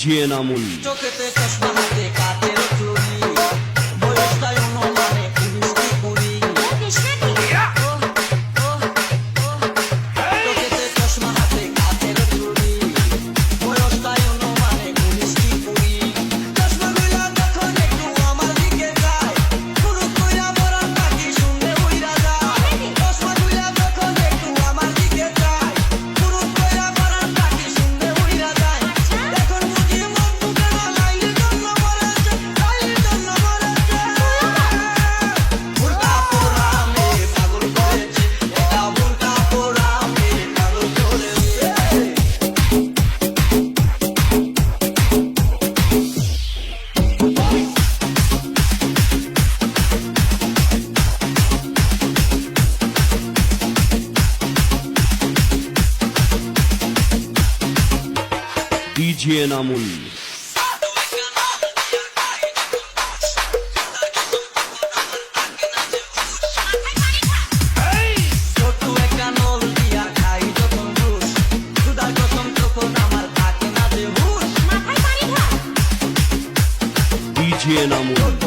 DJ Namul চোখেতে চশমা হাতে কাচের চুড়ি বয়সটাই অনুমানে 19-20 চোখেতে চশমা হাতে কাচের চুড়ি বয়সটাই অনুমানে 19-20 চশমাগুলা যখন একটু আমার দিকে যায় শুরু কইরা বরান পাখি শুনলে উইরা যায় চশমাগুলা যখন একটু আমার দিকে যায় শুরু কইরা বরান পাখি শুনলে উইরা যায় এখন বুঝি মন দুঃখে না লাইলি জন্য মরেছে বুরকা পোড়া মে পাগল করেছে এটা বুরকা পোড়া মে পাগল করেছে ডিজে নামুল ছোট্ট একটা নল দিয়া খাই যখন রুশ খুদার কসম তখন আমার থাকে না যে হুশ ডিজে নামুল ছোট্ট